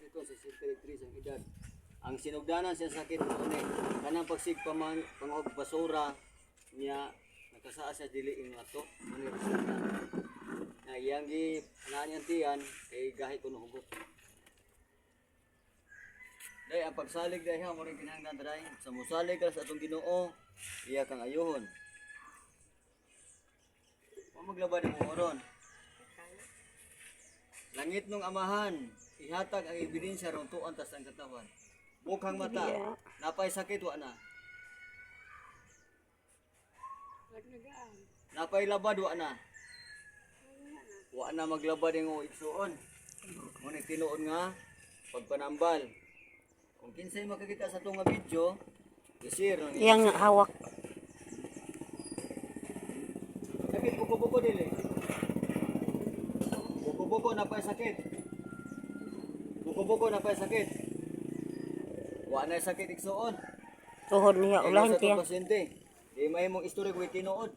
sakit ko sa 63 ang edad. Ang sinugdanan sa sakit ko ni kanang pagsigpaman pangog basura niya nakasaa sa dili nga to muni resulta. Na iyang gi anaan tiyan kay gahi ko no hugot. Day ang pagsalig day ha mo rin kinahanglan day. Sa musalig ka sa atong Ginoo, iya kang ayuhon. Wa maglabad mo oron. Langit nung amahan, ihatag ang ebidensya ron tuan tas ang katawan. Mukhang mata, napay sakit wa na. Napay labad wa na. Wa na maglabad yung igsuon. Muna tinuod nga pagpanambal. Kung kinsay makakita sa itong video, isir. Yang hawak. Sakit buko-buko dili. Buko-buko napay sakit. Buko-buko napay sakit. Wa na sakit igsuon. Tuhod niya ulahin tiya. Di may mong istorya ko tinuod.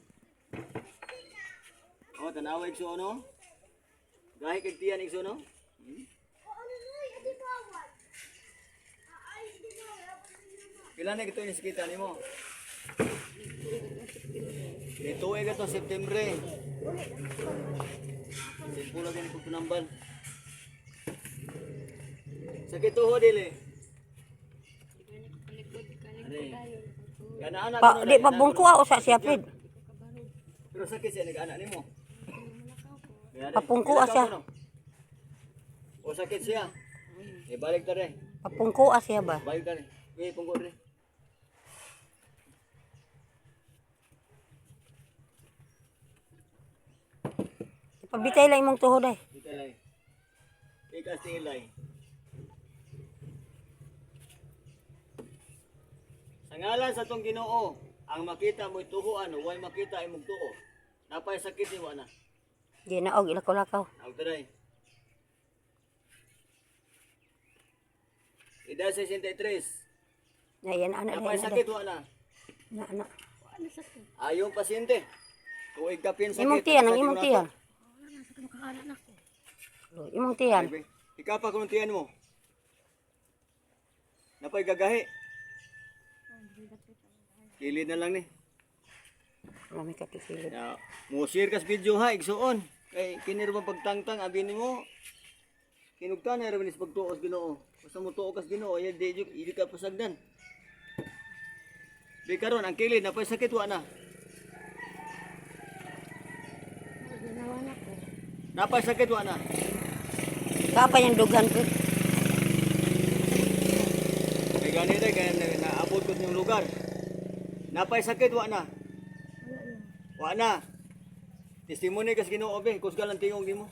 Oh, tanawa igsuon no. Gahi kag tiyan igsuon no. Pila na ito yung sakita ni mo? Ito ay ito September. Simple lang yung pagpunambal. Sakit tuhod dili. Di pa bungkuha o sa siya Fred. Pero sakit siya nag-anak nimo. Papungkuha siya. O sakit siya. Balik ta rin. Papungkuha siya ba? Balik ta rin. Pungko rin. Pabitay lang imong tuhod ay. Bitalay. Ikas tilay. Sa ngalan sa tong Ginoo, ang makita mo tuhuan, way makita imong tuo. Napay sakit ni wa na. Di na og ilakaw-lakaw. Agdaray. Edad 63. Ayan anak Napay sakit wa na. Na. Ayong pasyente. Tuig kapin sakit. Imong tiyan, ang imong tiyan. Imong tiyan. Ikaw pa kung tiyan mo. Napay gagahi. Kilid na lang ni. Marami ka tisilid. Ya, mo share kas video ha igsuon. Kay kinir ba pagtangtang abi nimo. Kinugtan na ra binis pagtuos Ginoo. Basta mo tuo kas Ginoo, ya di ka pasagdan. Di karon ang kilid napay sakit wa na. Napay sakit wa na. Kapay yung dugan Fred. Kay ganito kay naabot ko sa inyong lugar. Napay sakit wa na. Wa na. Testimony kas Ginoo be, kusga lang tingog nimo.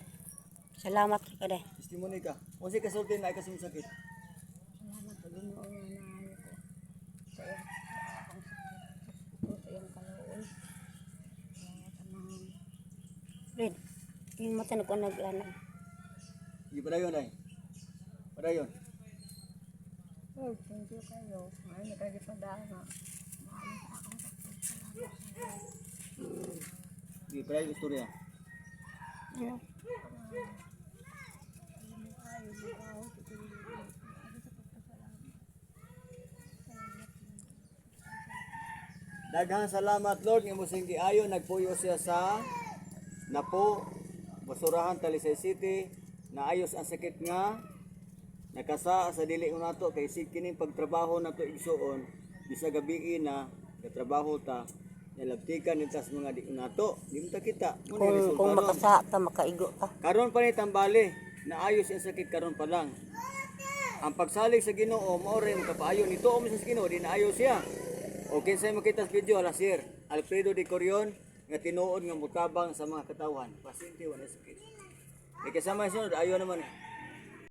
Salamat ka day. Testimony ka. Unsa ka sulti na kasi sakit? Salamat sa Ginoo nga naayo ko. Sa iyang kaluoy. Fred, yung mata na ko nag-ano. Di pa dayon ay. Padayon. Oh, thank you kayo. Ngayon nagkagipadana. Di pa dayon istorya. Ano? Daghang salamat Lord nga mosing giayon nagpuyo siya sa Napo, Basurahan, Talisay City. Naayos ang sakit nga nakasa sa dili ko nato kay sig kining pagtrabaho nato igsuon bisa gabi na gatrabaho ta nalabtikan nitas mga di nato di mo ta kita Kung makasa ta, makaigo ta. karon pa ni tambali naayos ang sakit karon pa lang ang pagsalig sa Ginoo mao ray makapaayo nito o sa Ginoo di naayos siya o kinsay makita sa video Alasir Alfredo de Corion nga tinuod nga mutabang sa mga katawan pasyente wala sakit. Kasama sunod ayo naman